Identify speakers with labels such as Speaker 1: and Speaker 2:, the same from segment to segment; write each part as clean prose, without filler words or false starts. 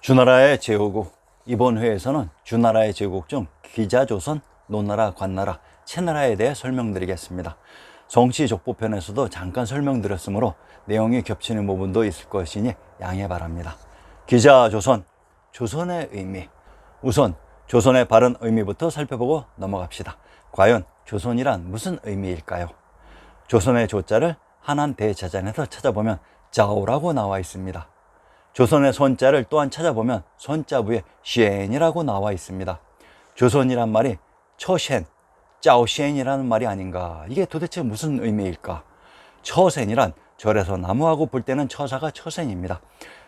Speaker 1: 주나라의 제후국. 이번 회에서는 주나라의 제후국 중 기자조선, 노나라, 관나라, 채나라에 대해 설명드리겠습니다. 정치족보편에서도 잠깐 설명드렸으므로 내용이 겹치는 부분도 있을 것이니 양해 바랍니다. 기자조선, 조선의 의미. 우선 조선의 바른 의미부터 살펴보고 넘어갑시다. 과연 조선이란 무슨 의미일까요? 조선의 조자를 한한 대자전에서 찾아보면 자오라고 나와 있습니다. 조선의 손자를 또한 찾아보면 손자부에 쉔이라고 나와 있습니다. 조선이란 말이 처쉔, 짜오쉔이라는 말이 아닌가. 이게 도대체 무슨 의미일까? 처센이란 절에서 나무하고 볼 때는 처사가 처센입니다.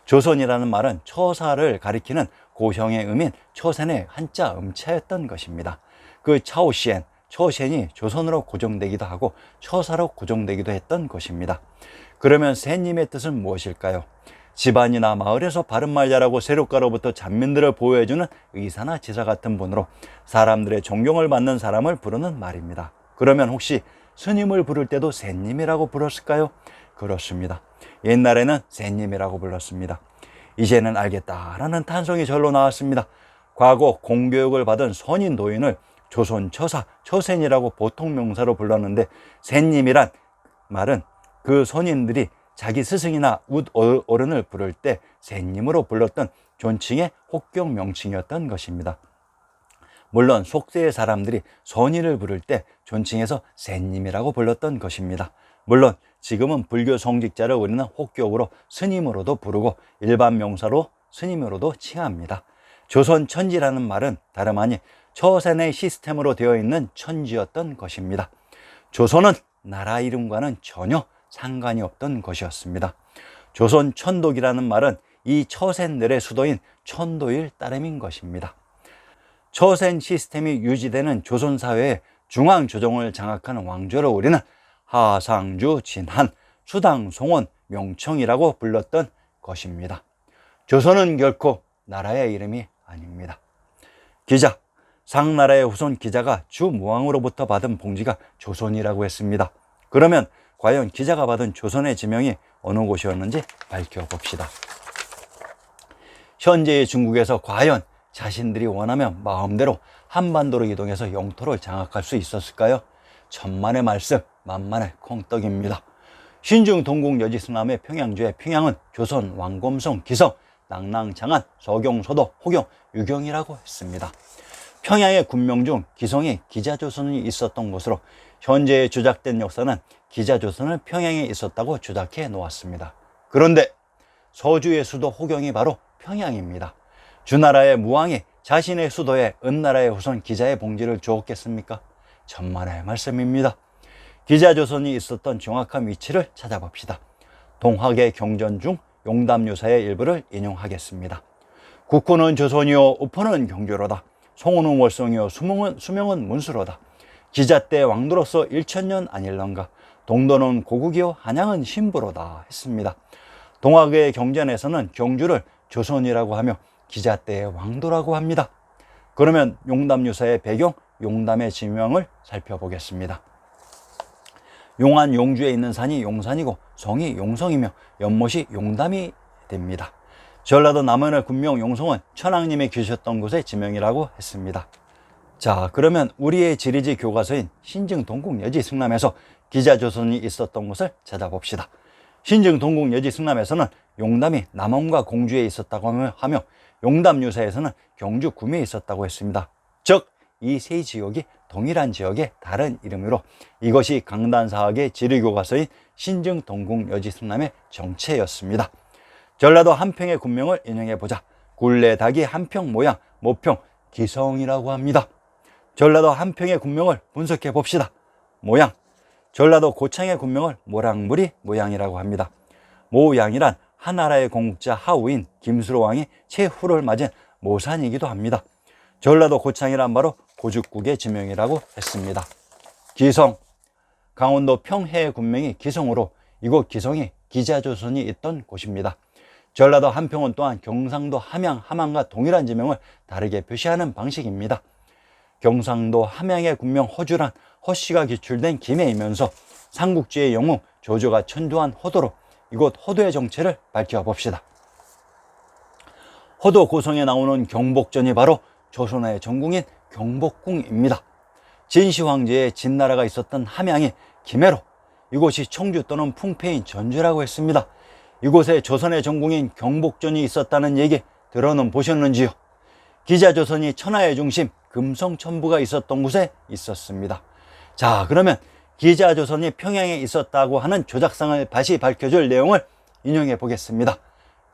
Speaker 1: 조선이라는 말은 처사를 가리키는 고형의 음인 처센의 한자 음차였던 것입니다. 그 차오쉔, 처쉔이 조선으로 고정되기도 하고 처사로 고정되기도 했던 것입니다. 그러면 샌님의 뜻은 무엇일까요? 집안이나 마을에서 바른말 잘하고 세력가로부터 잔민들을 보호해주는 의사나 지사 같은 분으로 사람들의 존경을 받는 사람을 부르는 말입니다. 그러면 혹시 스님을 부를 때도 샌님이라고 불렀을까요? 그렇습니다. 옛날에는 샌님이라고 불렀습니다. 이제는 알겠다라는 탄성이 절로 나왔습니다. 과거 공교육을 받은 선인 도인을 조선 처사, 처센이라고 보통 명사로 불렀는데 샌님이란 말은 그 선인들이 자기 스승이나 웃 어른을 부를 때 샌님으로 불렀던 존칭의 혹경 명칭이었던 것입니다. 물론 속세의 사람들이 선인을 부를 때 존칭해서 샌님이라고 불렀던 것입니다. 물론 지금은 불교 성직자를 우리는 혹격으로 스님으로도 부르고 일반 명사로 스님으로도 칭합니다. 조선 천지라는 말은 다름 아닌 처센의 시스템으로 되어 있는 천지였던 것입니다. 조선은 나라 이름과는 전혀 상관이 없던 것이었습니다. 조선 천독이라는 말은 이 처센들의 수도인 천도일 따름인 것입니다. 처센 시스템이 유지되는 조선 사회의 중앙 조정을 장악하는 왕조를 우리는 하상주, 진한, 수당, 송원, 명청이라고 불렀던 것입니다. 조선은 결코 나라의 이름이 아닙니다. 기자, 상나라의 후손 기자가 주무왕으로부터 받은 봉지가 조선이라고 했습니다. 그러면 과연 기자가 받은 조선의 지명이 어느 곳이었는지 밝혀봅시다. 현재의 중국에서 과연 자신들이 원하면 마음대로 한반도로 이동해서 영토를 장악할 수 있었을까요? 천만의 말씀, 만만의 콩떡입니다. 신중 동국 여지승남의 평양주의 평양은 조선 왕검성 기성, 낭랑 장안, 서경 소도, 호경, 유경이라고 했습니다. 평양의 군명 중 기성에 기자조선이 있었던 것으로 현재의 조작된 역사는 기자조선을 평양에 있었다고 조작해 놓았습니다. 그런데 서주의 수도 호경이 바로 평양입니다. 주나라의 무왕이 자신의 수도에 은나라의 후손 기자의 봉지를 주었겠습니까? 천만의 말씀입니다. 기자조선이 있었던 정확한 위치를 찾아봅시다. 동학의 경전 중 용담유사의 일부를 인용하겠습니다. 국호는 조선이요 우포는 경주로다. 송호는 월성이요 수명은 문수로다. 기자 때 왕도로서 1000년 아닐런가. 동도는 고국이요 한양은 신부로다 했습니다. 동학의 경전에서는 경주를 조선이라고 하며 기자 때의 왕도라고 합니다. 그러면 용담유사의 배경, 용담의 지명을 살펴보겠습니다. 용안 용주에 있는 산이 용산이고 성이 용성이며 연못이 용담이 됩니다. 전라도 남원의 군명 용성은 천황님이 계셨던 곳의 지명이라고 했습니다. 자, 그러면 우리의 지리지 교과서인 신증동국여지승남에서 기자조선이 있었던 곳을 찾아봅시다. 신증동국여지승남에서는 용담이 남원과 공주에 있었다고 하며 용담유사에서는 경주 구미에 있었다고 했습니다. 즉, 이 세 지역이 동일한 지역의 다른 이름으로 이것이 강단사학의 지리교과서인 신증동국여지승남의 정체였습니다. 전라도 한평의 군명을 인용해보자. 굴레, 닭이 한평 모양, 모평, 기성이라고 합니다. 전라도 한평의 군명을 분석해봅시다. 모양, 전라도 고창의 군명을 모랑무리 모양이라고 합니다. 모양이란 하나라의 공국자 하우인 김수로 왕이 최후를 맞은 모산이기도 합니다. 전라도 고창이란 바로 고죽국의 지명이라고 했습니다. 기성, 강원도 평해의 군명이 기성으로 이곳 기성이 기자조선이 있던 곳입니다. 전라도 한평은 또한 경상도 함양, 함안과 동일한 지명을 다르게 표시하는 방식입니다. 경상도 함양의 군명 허주란 허씨가 기출된 김해이면서 삼국지의 영웅 조조가 천도한 호도로 이곳 호도의 정체를 밝혀봅시다. 호도 고성에 나오는 경복전이 바로 조선의 전궁인 경복궁입니다. 진시 황제의 진나라가 있었던 함양이 김해로, 이곳이 청주 또는 풍패인 전주라고 했습니다. 이곳에 조선의 전궁인 경복전이 있었다는 얘기 들어는 보셨는지요? 기자조선이 천하의 중심 금성천부가 있었던 곳에 있었습니다. 자, 그러면 기자조선이 평양에 있었다고 하는 조작상을 다시 밝혀줄 내용을 인용해 보겠습니다.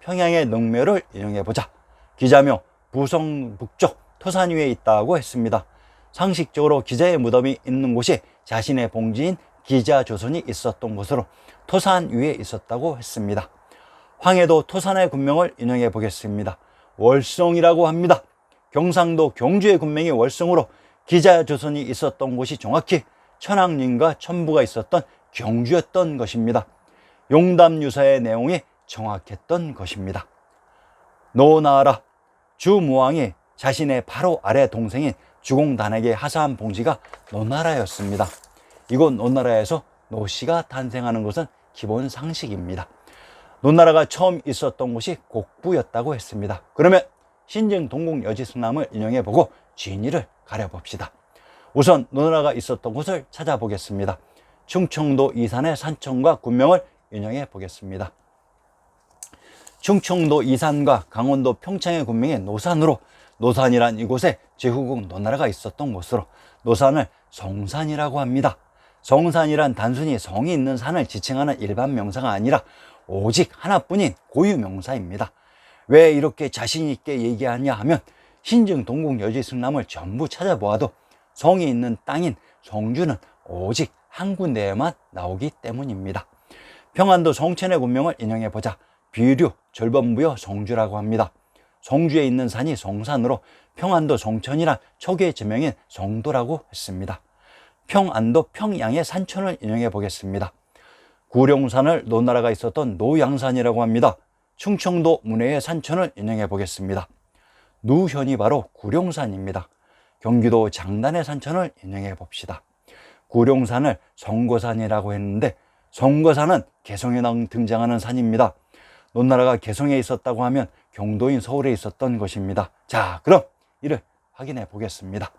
Speaker 1: 평양의 능묘를 인용해 보자. 기자묘 부성 북쪽 토산 위에 있다고 했습니다. 상식적으로 기자의 무덤이 있는 곳이 자신의 봉지인 기자조선이 있었던 곳으로 토산 위에 있었다고 했습니다. 황해도 토산의 군명을 인용해 보겠습니다. 월성이라고 합니다. 경상도 경주의 군명이 월성으로 기자조선이 있었던 곳이 정확히 천왕림과 천부가 있었던 경주였던 것입니다. 용담유사의 내용이 정확했던 것입니다. 노나라 주무왕이 자신의 바로 아래 동생인 주공단에게 하사한 봉지가 노나라였습니다. 이곳 노나라에서 노씨가 탄생하는 것은 기본 상식입니다. 노나라가 처음 있었던 곳이 곡부였다고 했습니다. 그러면 신증 동국 여지승남을 인용해 보고 진위를 가려봅시다. 우선 노나라가 있었던 곳을 찾아보겠습니다. 충청도 이산의 산청과 군명을 인용해 보겠습니다. 충청도 이산과 강원도 평창의 군명이 노산으로, 노산이란 이곳에 제후국 노나라가 있었던 곳으로 노산을 성산이라고 합니다. 성산이란 단순히 성이 있는 산을 지칭하는 일반 명사가 아니라 오직 하나뿐인 고유 명사입니다. 왜 이렇게 자신 있게 얘기하냐 하면 신증 동국 여지승남을 전부 찾아보아도 성이 있는 땅인 성주는 오직 한 군데에만 나오기 때문입니다. 평안도 성천의 군명을 인용해 보자. 비류 절번부여 성주라고 합니다. 성주에 있는 산이 성산으로 평안도 성천이란 초기의 지명인 성도라고 했습니다. 평안도 평양의 산천을 인용해 보겠습니다. 구룡산을 노나라가 있었던 노양산이라고 합니다. 충청도 문해의 산천을 인용해 보겠습니다. 누현이 바로 구룡산입니다. 경기도 장단의 산천을 인용해 봅시다. 구룡산을 성거산이라고 했는데 성거산은 개성에 등장하는 산입니다. 노나라가 개성에 있었다고 하면 경도인 서울에 있었던 것입니다. 자, 그럼 이를 확인해 보겠습니다.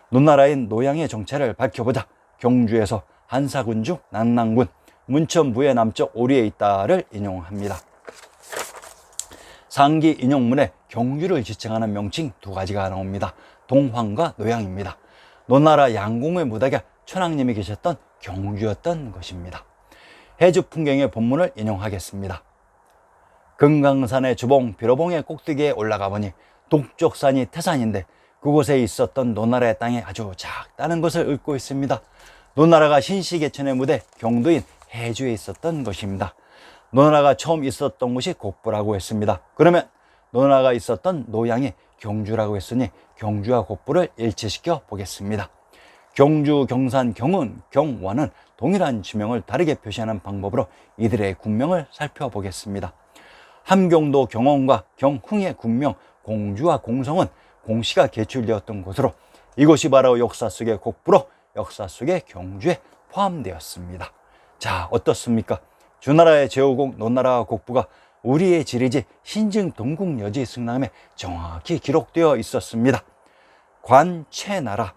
Speaker 1: 노나라인 노양의 정체를 밝혀보자. 경주에서 한사군주 난랑군 문천부의 남쪽 오리에 있다를 인용합니다. 상기 인용문에 경주를 지칭하는 명칭 두 가지가 나옵니다. 동황과 노양입니다. 노나라 양궁의 무대가 천왕님이 계셨던 경주였던 것입니다. 해주 풍경의 본문을 인용하겠습니다. 금강산의 주봉 비로봉의 꼭대기에 올라가 보니 동쪽산이 태산인데 그곳에 있었던 노나라의 땅이 아주 작다는 것을 읊고 있습니다. 노나라가 신시개천의 무대 경도인 해주에 있었던 것입니다. 노나라가 처음 있었던 곳이 곡부라고 했습니다. 그러면 노나라가 있었던 노양이 경주라고 했으니 경주와 곡부를 일치시켜 보겠습니다. 경주, 경산, 경운, 경원은 동일한 지명을 다르게 표시하는 방법으로 이들의 군명을 살펴보겠습니다. 함경도 경원과 경흥의 군명 공주와 공성은 공씨가 개출되었던 곳으로 이곳이 바로 역사 속의 곡부로 역사 속의 경주에 포함되었습니다. 자, 어떻습니까? 주나라의 제후국 노나라와 곡부가 우리의 지리지 신증 동국 여지승남에 정확히 기록되어 있었습니다. 관최나라,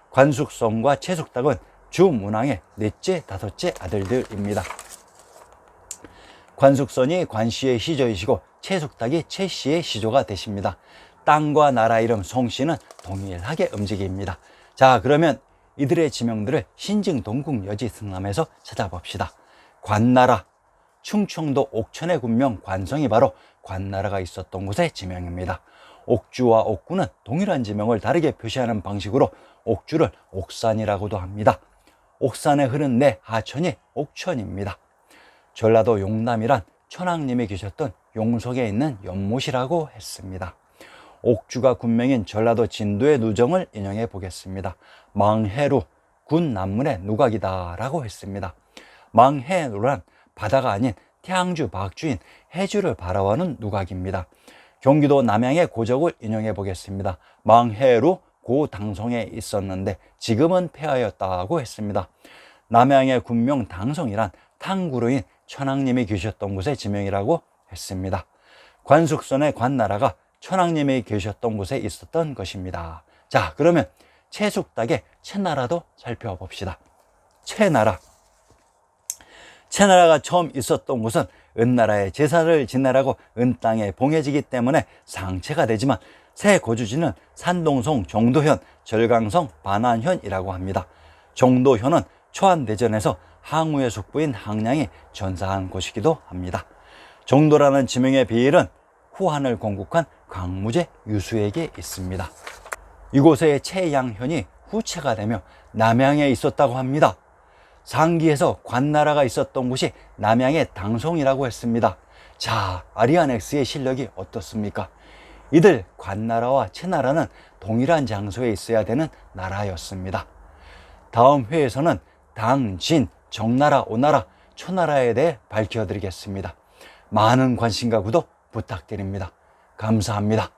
Speaker 1: 관숙성과 최숙탁은 주문왕의 넷째, 다섯째 아들들입니다. 관숙선이 관씨의 시조이시고 최숙탁이 최씨의 시조가 되십니다. 땅과 나라 이름 성씨는 동일하게 움직입니다. 자, 그러면 이들의 지명들을 신증 동국 여지승남에서 찾아봅시다. 관나라, 충청도 옥천의 군명 관성이 바로 관나라가 있었던 곳의 지명입니다. 옥주와 옥구는 동일한 지명을 다르게 표시하는 방식으로 옥주를 옥산이라고도 합니다. 옥산에 흐른 내 하천이 옥천입니다. 전라도 용남이란 천왕님이 계셨던 용석에 있는 연못이라고 했습니다. 옥주가 군명인 전라도 진도의 누정을 인용해 보겠습니다. 망해루, 군 남문의 누각이다 라고 했습니다. 망해루란 바다가 아닌 태양주 박주인 해주를 바라보는 누각입니다. 경기도 남양의 고적을 인용해 보겠습니다. 망해루 고당성에 있었는데 지금은 폐하였다고 했습니다. 남양의 군명 당성이란 탕구루인 천왕님이 계셨던 곳의 지명이라고 했습니다. 관숙선의 관나라가 천왕님이 계셨던 곳에 있었던 것입니다. 자, 그러면 채숙닭의 채나라도 살펴봅시다. 채나라. 채나라가 처음 있었던 곳은 은나라의 제사를 지내라고 은땅에 봉해지기 때문에 상체가 되지만 새 거주지는 산동송 정도현, 절강성 반안현이라고 합니다. 정도현은 초안대전에서 항우의 숙부인 항량이 전사한 곳이기도 합니다. 정도라는 지명의 비일은 후한을 건국한 광무제 유수에게 있습니다. 이곳의 채양현이 후채가 되며 남양에 있었다고 합니다. 상기에서 관나라가 있었던 곳이 남양의 당송이라고 했습니다. 자, 아리아넥스의 실력이 어떻습니까? 이들 관나라와 채나라는 동일한 장소에 있어야 되는 나라였습니다. 다음 회에서는 당, 진, 정나라, 오나라, 초나라에 대해 밝혀드리겠습니다. 많은 관심과 구독 부탁드립니다. 감사합니다.